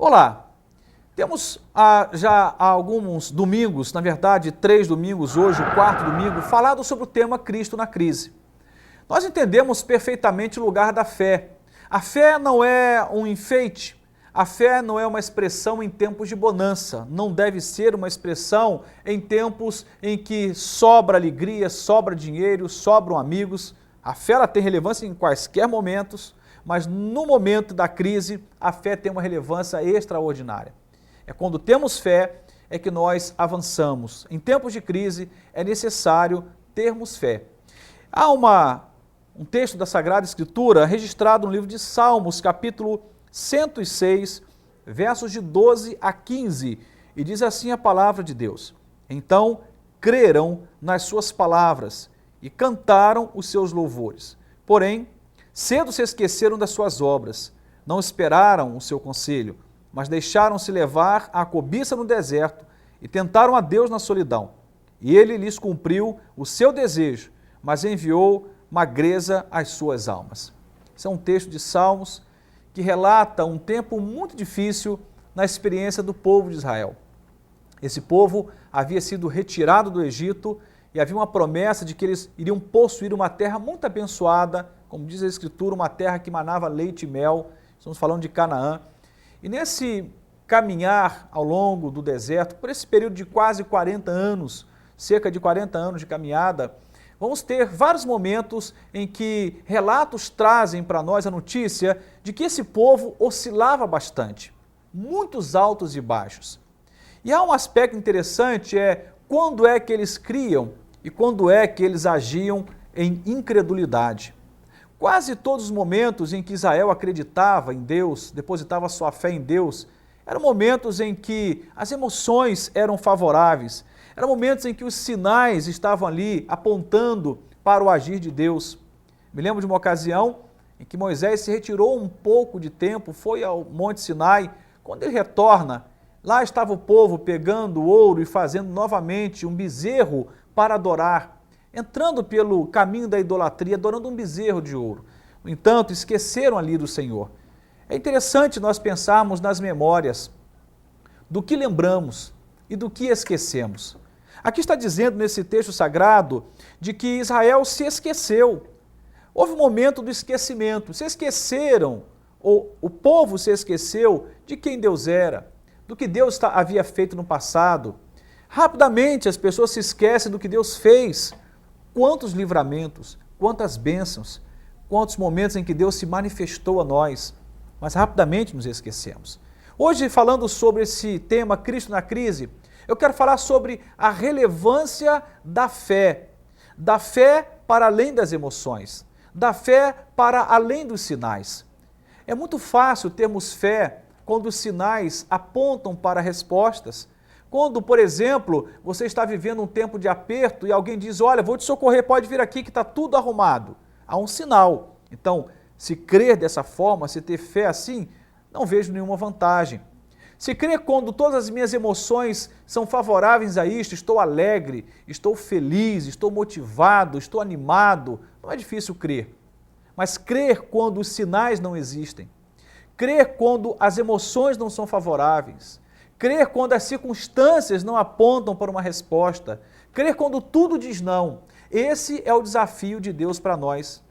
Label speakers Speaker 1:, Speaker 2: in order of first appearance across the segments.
Speaker 1: Olá, temos já há alguns domingos, na verdade 3 domingos, hoje o 4º domingo, falado sobre o tema Cristo na crise. Nós entendemos perfeitamente o lugar da fé. A fé não é um enfeite, a fé não é uma expressão em tempos de bonança, não deve ser uma expressão em tempos em que sobra alegria, sobra dinheiro, sobram amigos. A fé ela tem relevância em quaisquer momentos, mas no momento da crise, a fé tem uma relevância extraordinária. É quando temos fé é que nós avançamos. Em tempos de crise, é necessário termos fé. Há um texto da Sagrada Escritura registrado no livro de Salmos, capítulo 106, versos de 12 a 15, e diz assim a palavra de Deus: Então creram nas suas palavras e cantaram os seus louvores. Porém, cedo se esqueceram das suas obras, não esperaram o seu conselho, mas deixaram-se levar à cobiça no deserto e tentaram a Deus na solidão. E ele lhes cumpriu o seu desejo, mas enviou magreza às suas almas. Esse é um texto de Salmos que relata um tempo muito difícil na experiência do povo de Israel. Esse povo havia sido retirado do Egito e havia uma promessa de que eles iriam possuir uma terra muito abençoada, como diz a Escritura, uma terra que manava leite e mel. Estamos falando de Canaã. E nesse caminhar ao longo do deserto, por esse período de quase 40 anos, cerca de 40 anos de caminhada, vamos ter vários momentos em que relatos trazem para nós a notícia de que esse povo oscilava bastante, muitos altos e baixos. E há um aspecto interessante, quando é que eles criam e quando é que eles agiam em incredulidade. Quase todos os momentos em que Israel acreditava em Deus, depositava sua fé em Deus, eram momentos em que as emoções eram favoráveis, eram momentos em que os sinais estavam ali apontando para o agir de Deus. Me lembro de uma ocasião em que Moisés se retirou um pouco de tempo, foi ao Monte Sinai. Quando ele retorna, lá estava o povo pegando ouro e fazendo novamente um bezerro para adorar, entrando pelo caminho da idolatria, adorando um bezerro de ouro. No entanto, esqueceram ali do Senhor. É interessante nós pensarmos nas memórias, do que lembramos e do que esquecemos. Aqui está dizendo nesse texto sagrado de que Israel se esqueceu. Houve um momento do esquecimento, se esqueceram, ou o povo se esqueceu de quem Deus era, do que Deus havia feito no passado. Rapidamente as pessoas se esquecem do que Deus fez. Quantos livramentos, quantas bênçãos, quantos momentos em que Deus se manifestou a nós, mas rapidamente nos esquecemos. Hoje, falando sobre esse tema Cristo na crise, eu quero falar sobre a relevância da fé para além das emoções, da fé para além dos sinais. É muito fácil termos fé quando os sinais apontam para respostas. Quando, por exemplo, você está vivendo um tempo de aperto e alguém diz, olha, vou te socorrer, pode vir aqui que está tudo arrumado. Há um sinal. Então, se crer dessa forma, se ter fé assim, não vejo nenhuma vantagem. Se crer quando todas as minhas emoções são favoráveis a isto, estou alegre, estou feliz, estou motivado, estou animado, não é difícil crer. Mas crer quando os sinais não existem. Crer quando as emoções não são favoráveis. Crer quando as circunstâncias não apontam para uma resposta. Crer quando tudo diz não. Esse é o desafio de Deus para nós.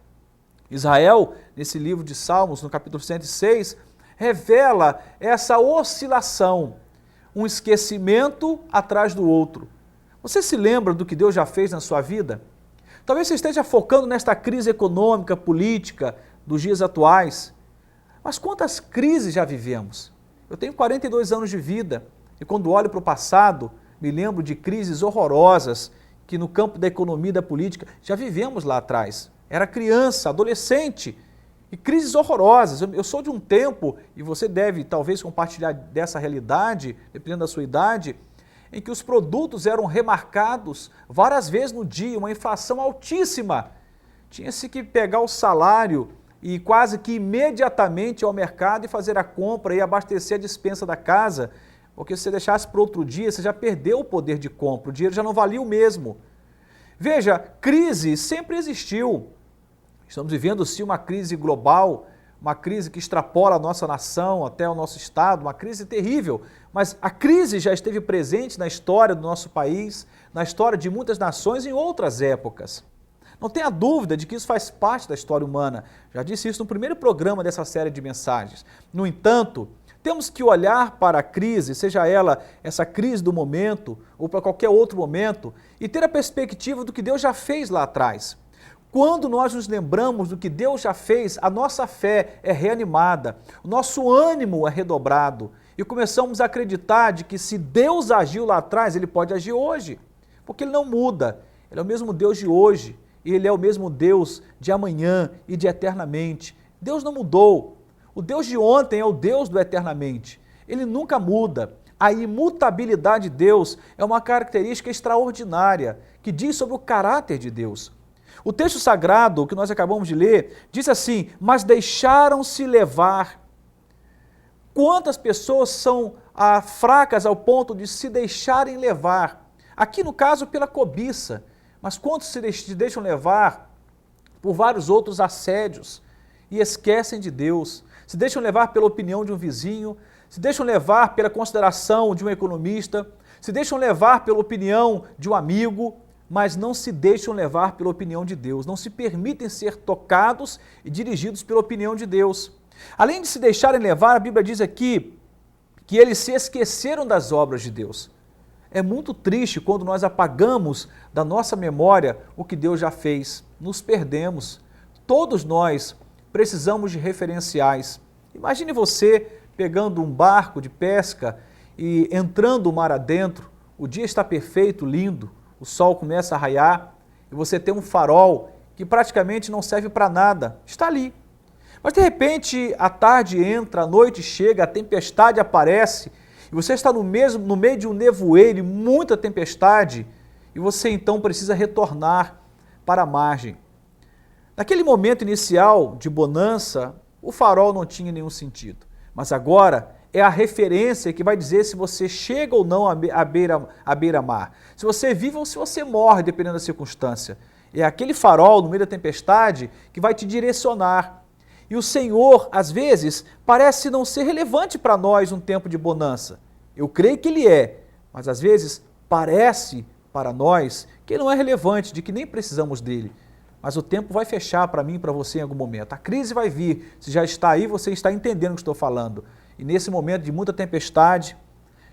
Speaker 1: Israel, nesse livro de Salmos, no capítulo 106, revela essa oscilação, um esquecimento atrás do outro. Você se lembra do que Deus já fez na sua vida? Talvez você esteja focando nesta crise econômica, política dos dias atuais. Mas quantas crises já vivemos? Eu tenho 42 anos de vida e quando olho para o passado, me lembro de crises horrorosas que no campo da economia e da política já vivemos lá atrás. Era criança, adolescente e crises horrorosas. Eu sou de um tempo, e você deve talvez compartilhar dessa realidade, dependendo da sua idade, em que os produtos eram remarcados várias vezes no dia, uma inflação altíssima. Tinha-se que pegar o salário e quase que imediatamente ir ao mercado e fazer a compra e abastecer a despensa da casa, porque se você deixasse para outro dia, você já perdeu o poder de compra, o dinheiro já não valia o mesmo. Veja, crise sempre existiu. Estamos vivendo sim uma crise global, uma crise que extrapola a nossa nação até o nosso estado, uma crise terrível, mas a crise já esteve presente na história do nosso país, na história de muitas nações em outras épocas. Não tenha dúvida de que isso faz parte da história humana. Já disse isso no primeiro programa dessa série de mensagens. No entanto, temos que olhar para a crise, seja ela essa crise do momento ou para qualquer outro momento, e ter a perspectiva do que Deus já fez lá atrás. Quando nós nos lembramos do que Deus já fez, a nossa fé é reanimada, o nosso ânimo é redobrado e começamos a acreditar de que se Deus agiu lá atrás, Ele pode agir hoje, porque Ele não muda, Ele é o mesmo Deus de hoje, e Ele é o mesmo Deus de amanhã e de eternamente. Deus não mudou, o Deus de ontem é o Deus do eternamente, Ele nunca muda. A imutabilidade de Deus é uma característica extraordinária que diz sobre o caráter de Deus. O texto sagrado que nós acabamos de ler diz assim: mas deixaram-se levar. Quantas pessoas são fracas ao ponto de se deixarem levar? Aqui no caso pela cobiça, mas quantos se deixam levar por vários outros assédios e esquecem de Deus, se deixam levar pela opinião de um vizinho, se deixam levar pela consideração de um economista, se deixam levar pela opinião de um amigo, mas não se deixam levar pela opinião de Deus, não se permitem ser tocados e dirigidos pela opinião de Deus. Além de se deixarem levar, a Bíblia diz aqui que eles se esqueceram das obras de Deus. É muito triste quando nós apagamos da nossa memória o que Deus já fez, nos perdemos. Todos nós precisamos de referenciais. Imagine você pegando um barco de pesca e entrando o mar adentro, o dia está perfeito, lindo, o sol começa a raiar e você tem um farol que praticamente não serve para nada, está ali. Mas de repente a tarde entra, a noite chega, a tempestade aparece e você está no meio de um nevoeiro e muita tempestade e você então precisa retornar para a margem. Naquele momento inicial de bonança, o farol não tinha nenhum sentido, mas agora é a referência que vai dizer se você chega ou não à beira-mar, se você vive ou se você morre, dependendo da circunstância. É aquele farol no meio da tempestade que vai te direcionar. E o Senhor, às vezes, parece não ser relevante para nós um tempo de bonança. Eu creio que Ele é, mas às vezes parece para nós que Ele não é relevante, de que nem precisamos dEle. Mas o tempo vai fechar para mim e para você em algum momento. A crise vai vir. Se já está aí, você está entendendo o que estou falando. E nesse momento de muita tempestade,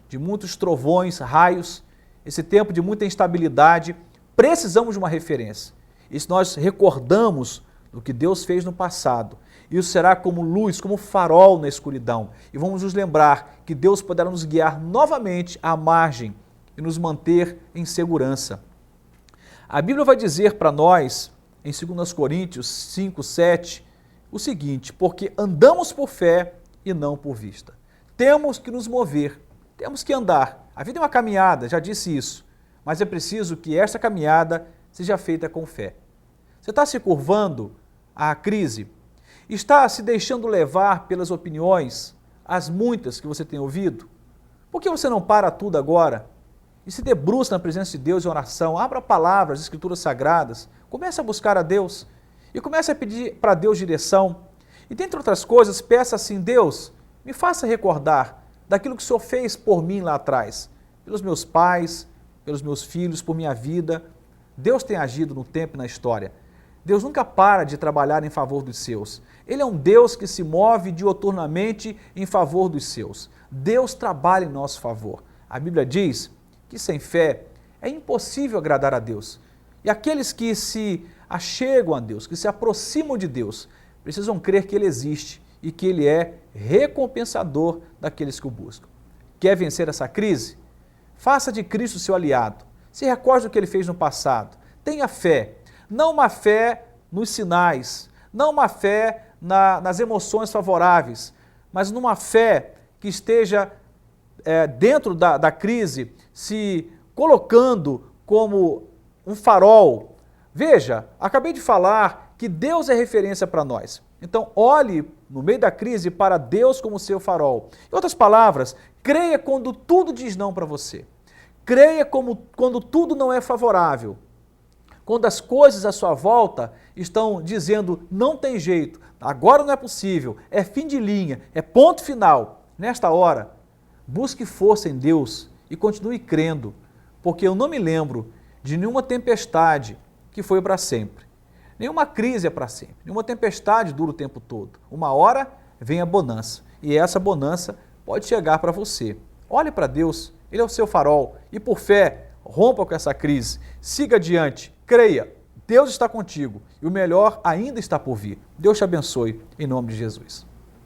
Speaker 1: de muitos trovões, raios, esse tempo de muita instabilidade, precisamos de uma referência. E se nós recordamos do que Deus fez no passado, isso será como luz, como farol na escuridão. E vamos nos lembrar que Deus poderá nos guiar novamente à margem e nos manter em segurança. A Bíblia vai dizer para nós, em 2 Coríntios 5, 7, o seguinte: porque andamos por fé e não por vista. Temos que nos mover, temos que andar. A vida é uma caminhada, já disse isso, mas é preciso que essa caminhada seja feita com fé. Você está se curvando à crise? Está se deixando levar pelas opiniões, as muitas que você tem ouvido? Por que você não para tudo agora e se debruça na presença de Deus em oração? Abra palavras, escrituras sagradas, comece a buscar a Deus e comece a pedir para Deus direção. E dentre outras coisas, peça assim: Deus, me faça recordar daquilo que o Senhor fez por mim lá atrás, pelos meus pais, pelos meus filhos, por minha vida. Deus tem agido no tempo e na história. Deus nunca para de trabalhar em favor dos seus. Ele é um Deus que se move diuturnamente em favor dos seus. Deus trabalha em nosso favor. A Bíblia diz que sem fé é impossível agradar a Deus. E aqueles que se achegam a Deus, que se aproximam de Deus, precisam crer que Ele existe e que Ele é recompensador daqueles que o buscam. Quer vencer essa crise? Faça de Cristo seu aliado. Se recorde do que Ele fez no passado. Tenha fé. Não uma fé nos sinais, não uma fé nas emoções favoráveis, mas numa fé que esteja dentro da crise, se colocando como um farol. Veja, acabei de falar que Deus é referência para nós. Então, olhe no meio da crise para Deus como seu farol. Em outras palavras, creia quando tudo diz não para você. Creia quando tudo não é favorável. quando as coisas à sua volta estão dizendo não tem jeito, agora não é possível, é fim de linha, é ponto final, nesta hora, busque força em Deus e continue crendo, porque eu não me lembro de nenhuma tempestade que foi para sempre. Nenhuma crise é para sempre, nenhuma tempestade dura o tempo todo. Uma hora vem a bonança e essa bonança pode chegar para você. Olhe para Deus, Ele é o seu farol e por fé, rompa com essa crise, siga adiante, creia, Deus está contigo e o melhor ainda está por vir. Deus te abençoe, em nome de Jesus.